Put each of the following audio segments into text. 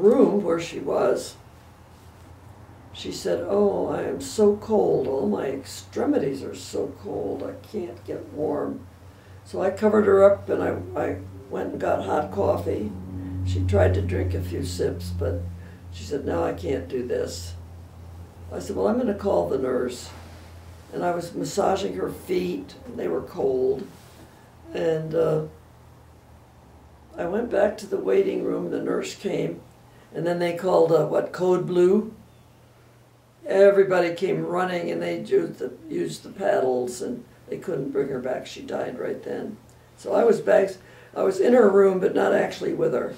room where she was, she said, "Oh, I am so cold. All my extremities are so cold. I can't get warm." So I covered her up, and I went and got hot coffee. She tried to drink a few sips, but she said, "No, I can't do this." I said, "Well, I'm going to call the nurse." And I was massaging her feet, and they were cold. And I went back to the waiting room. The nurse came, and then they called, code blue? Everybody came running, and they used the paddles, and they couldn't bring her back. She died right then. So I was back. I was in her room, but not actually with her.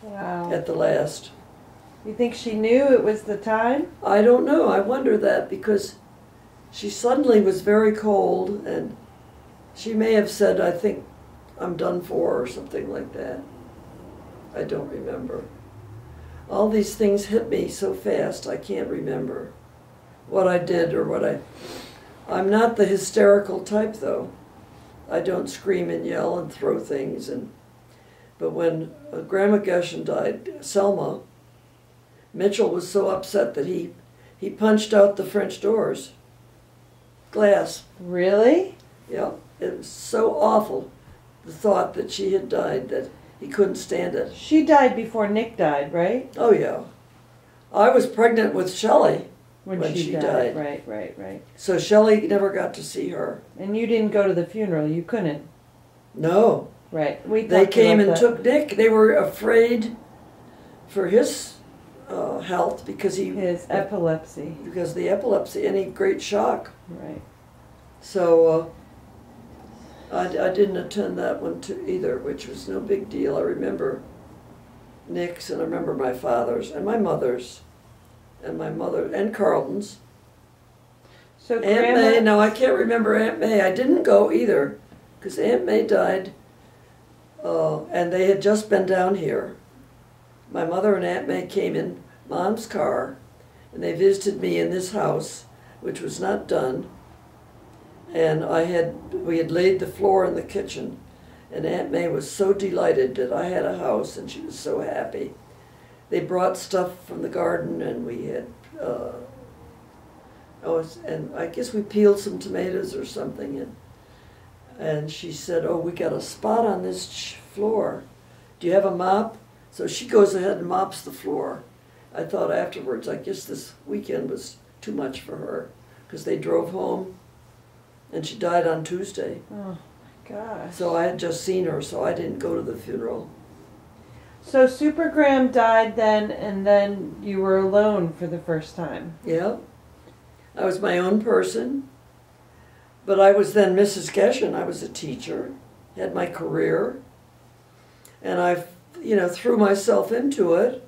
Wow. At the last. You think she knew it was the time? I don't know. I wonder that, because she suddenly was very cold, and she may have said, "I think I'm done for," or something like that. I don't remember. All these things hit me so fast, I can't remember what I did or what I'm not the hysterical type, though. I don't scream and yell and throw things. But when Grandma Gehshan died, Selma, Mitchell was so upset that he punched out the French doors. Glass. Really? Yeah. It was so awful, the thought that she had died, that he couldn't stand it. She died before Nick died, right? Oh, yeah. I was pregnant with Shelley when she died. Right. So Shelley never got to see her. And you didn't go to the funeral. You couldn't. No. Right. They came and took Nick. They were afraid for his health because his epilepsy. Because of the epilepsy, any great shock. Right. So I didn't attend that one either, which was no big deal. I remember Nick's, and I remember my father's and my mother's, and my mother and Carlton's. So Aunt May, no, I can't remember Aunt May. I didn't go either, because Aunt May died, and they had just been down here. My mother and Aunt May came in Mom's car, and they visited me in this house, which was not done. And we had laid the floor in the kitchen, and Aunt May was so delighted that I had a house, and she was so happy. They brought stuff from the garden, and we had, and I guess we peeled some tomatoes or something, and she said, "Oh, we got a spot on this floor. Do you have a mop?" So she goes ahead and mops the floor. I thought afterwards, I guess this weekend was too much for her, because they drove home, and she died on Tuesday. Oh, my gosh. So I had just seen her, so I didn't go to the funeral. So Super Graham died then, and then you were alone for the first time. Yeah. I was my own person, but I was then Mrs. Gehshan. I was a teacher, had my career, and I, threw myself into it.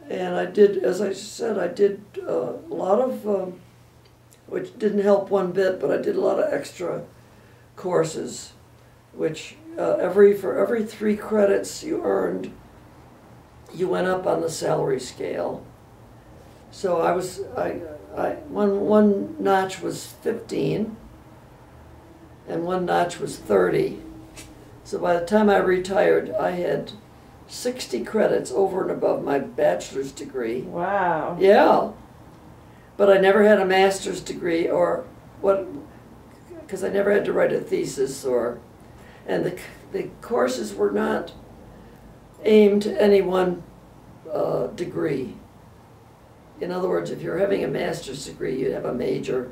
And I did, as I said, I did a lot of, which didn't help one bit, but I did a lot of extra courses, which for every 3 credits you earned, you went up on the salary scale. So one notch was 15, and one notch was 30. So by the time I retired, I had 60 credits over and above my bachelor's degree. Wow. Yeah. But I never had a master's degree, because I never had to write a thesis, and the courses were not aimed to any one degree. In other words, if you're having a master's degree, you'd have a major,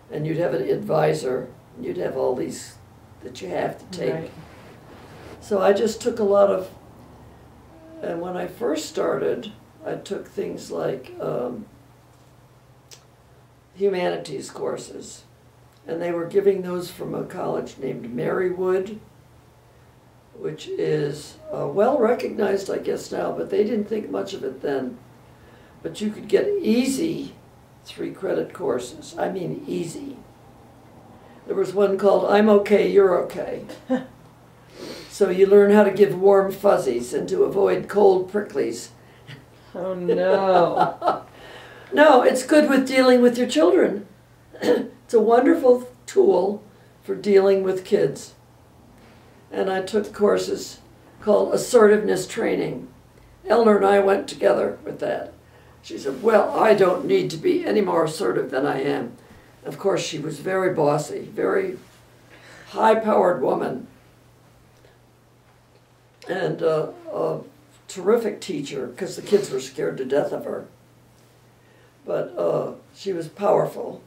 and you'd have an advisor, and you'd have all these that you have to take. Right. So I just took a lot of, and when I first started, I took things like humanities courses, and they were giving those from a college named Marywood, which is well recognized, I guess, now, but they didn't think much of it then. But you could get easy 3-credit courses. I mean easy. There was one called I'm Okay, You're Okay. So you learn how to give warm fuzzies and to avoid cold pricklies. Oh, no. No, it's good with dealing with your children. It's a wonderful tool for dealing with kids. And I took courses called assertiveness training. Eleanor and I went together with that. She said, well, I don't need to be any more assertive than I am. Of course, she was very bossy, very high-powered woman, and a terrific teacher, because the kids were scared to death of her. But she was powerful.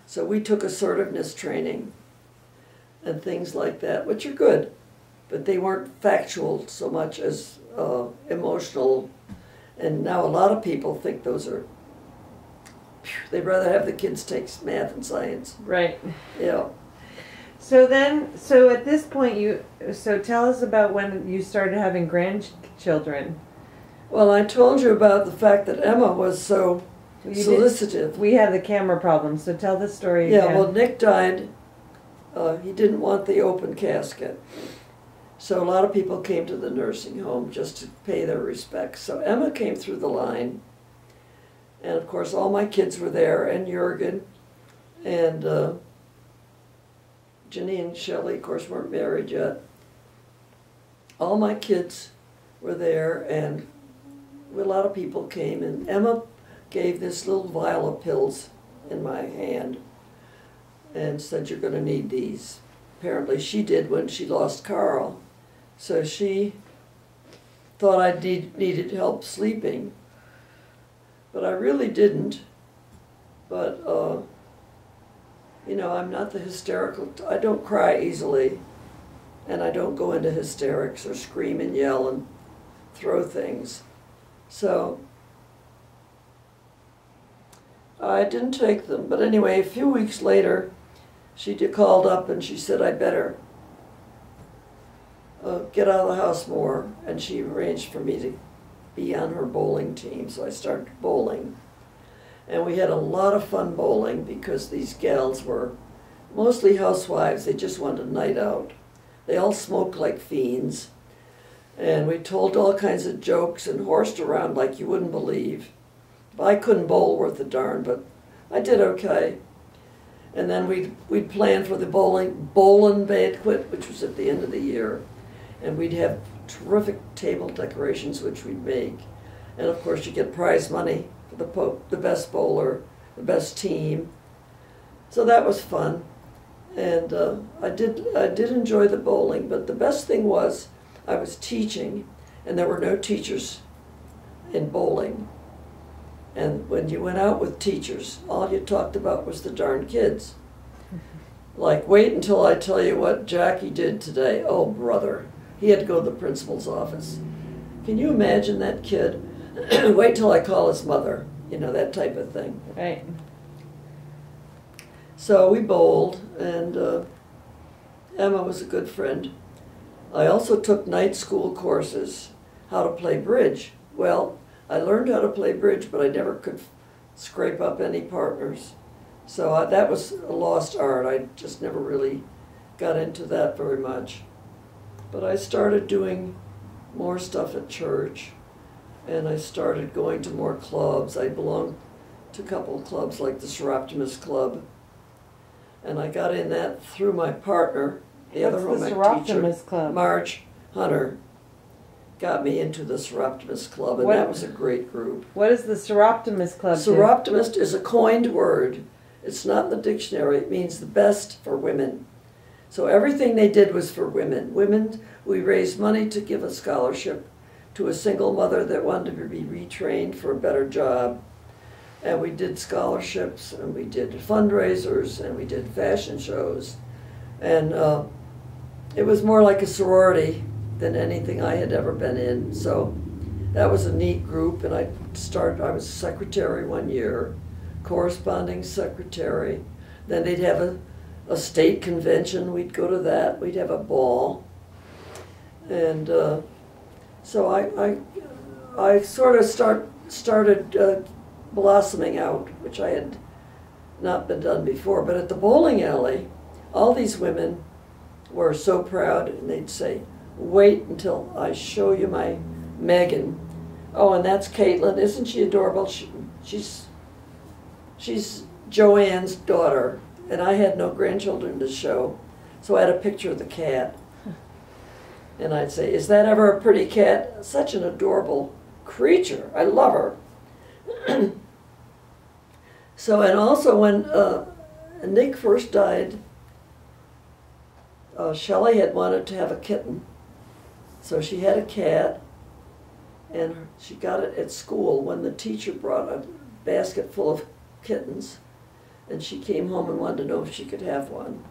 So we took assertiveness training and things like that, which are good, but they weren't factual so much as emotional. And now a lot of people think those are, they'd rather have the kids take math and science. Right. Yeah. So at this point, so tell us about when you started having grandchildren. Well, I told you about the fact that Emma was so solicitive. We had the camera problem, so tell the story again. Yeah, well, Nick died. He didn't want the open casket. So a lot of people came to the nursing home just to pay their respects. So Emma came through the line. And of course, all my kids were there, and Jurgen, and Jenny and Shelley, of course, weren't married yet. All my kids were there, and a lot of people came, and Emma gave this little vial of pills in my hand and said, you're going to need these. Apparently she did when she lost Carl. So she thought I needed help sleeping, but I really didn't. But, you know, I'm not the hysterical, I don't cry easily, and I don't go into hysterics or scream and yell and throw things. So I didn't take them, but anyway, a few weeks later, she called up and she said, I better get out of the house more, and she arranged for me to be on her bowling team, so I started bowling. And we had a lot of fun bowling because these gals were mostly housewives. They just wanted a night out. They all smoked like fiends, and we told all kinds of jokes and horsed around like you wouldn't believe. I couldn't bowl worth a darn, but I did okay. And then we'd plan for the bowling banquet, which was at the end of the year. And we'd have terrific table decorations, which we'd make. And of course, you get prize money for the best bowler, the best team. So that was fun. And I did enjoy the bowling, but the best thing was I was teaching, and there were no teachers in bowling. And when you went out with teachers, all you talked about was the darn kids. Like, wait until I tell you what Jackie did today. Oh, brother. He had to go to the principal's office. Can you imagine that kid? Wait till I call his mother. You know, that type of thing. Right. So we bowled, and Emma was a good friend. I also took night school courses, how to play bridge. Well, I learned how to play bridge, but I never could scrape up any partners. So that was a lost art. I just never really got into that very much. But I started doing more stuff at church, and I started going to more clubs. I belonged to a couple of clubs like the Seroptimus Club, and I got in that through my partner, the other home ec teacher, Club? Marge Hunter, got me into the Seroptimus Club, and that was a great group. What is the Seroptimus Club? Seroptimist is a coined word. It's not in the dictionary. It means the best for women. So everything they did was for women. Women, we raised money to give a scholarship to a single mother that wanted to be retrained for a better job. And we did scholarships, and we did fundraisers, and we did fashion shows. And it was more like a sorority than anything I had ever been in. So that was a neat group, and I was secretary one year, corresponding secretary. Then they'd have a state convention, we'd go to that, we'd have a ball. And so I sort of started blossoming out, which I had not been done before. But at the bowling alley, all these women were so proud, and they'd say, wait until I show you my Megan. Oh, and that's Caitlin. Isn't she adorable? She's Joanne's daughter, and I had no grandchildren to show, so I had a picture of the cat. And I'd say, is that ever a pretty cat? Such an adorable creature. I love her. So, and also when Nick first died, Shelley had wanted to have a kitten. So she had a cat, and she got it at school when the teacher brought a basket full of kittens, and she came home and wanted to know if she could have one,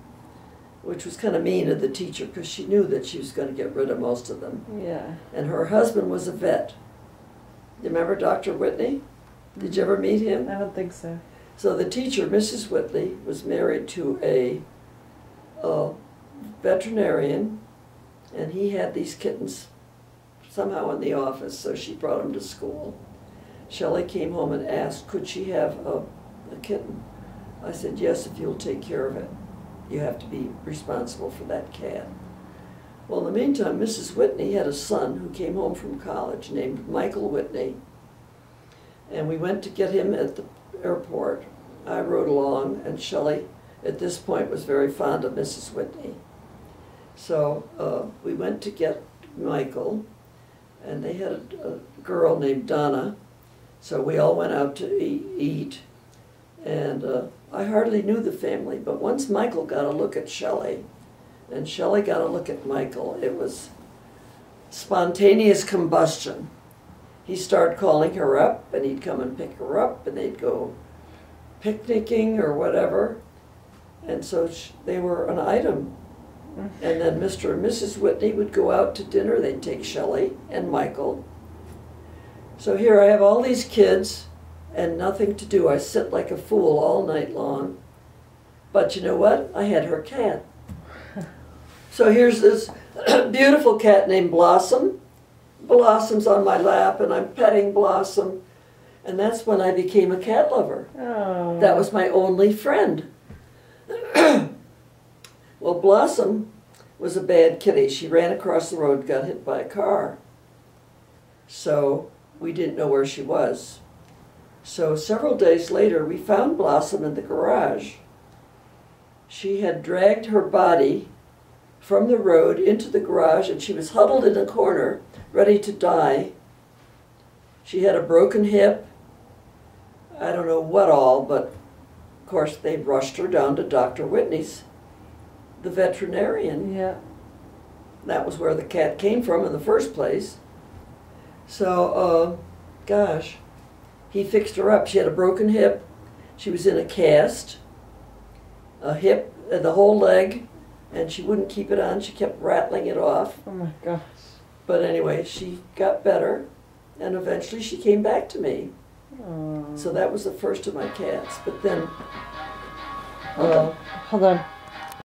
which was kind of mean of the teacher because she knew that she was going to get rid of most of them. Yeah. And her husband was a vet. You remember Dr. Whitney? Did you ever meet him? I don't think so. So the teacher, Mrs. Whitley, was married to a veterinarian, and he had these kittens somehow in the office, so she brought them to school. Shelley came home and asked, could she have a kitten? I said, yes, if you'll take care of it. You have to be responsible for that cat. Well, in the meantime, Mrs. Whitney had a son who came home from college named Michael Whitney, and we went to get him at the airport. I rode along, and Shelley, at this point, was very fond of Mrs. Whitney. So we went to get Michael, and they had a girl named Donna, so we all went out to eat, and I hardly knew the family, but once Michael got a look at Shelley, and Shelley got a look at Michael, it was spontaneous combustion. He started calling her up, and he'd come and pick her up, and they'd go picnicking or whatever, and so they were an item. And then Mr. and Mrs. Whitney would go out to dinner. They'd take Shelley and Michael. So here I have all these kids and nothing to do. I sit like a fool all night long. But you know what? I had her cat. So here's this beautiful cat named Blossom. Blossom's on my lap, and I'm petting Blossom. And that's when I became a cat lover. Oh. That was my only friend. Well, Blossom was a bad kitty. She ran across the road, got hit by a car. So we didn't know where she was. So several days later, we found Blossom in the garage. She had dragged her body from the road into the garage, and she was huddled in a corner, ready to die. She had a broken hip. I don't know what all, but of course they rushed her down to Dr. Whitney's, the veterinarian. Yeah. That was where the cat came from in the first place. So, gosh, he fixed her up. She had a broken hip. She was in a cast, a hip, the whole leg, and she wouldn't keep it on. She kept rattling it off. Oh my gosh. But anyway, she got better, and eventually she came back to me. Oh. So that was the first of my cats. But then, Hold on.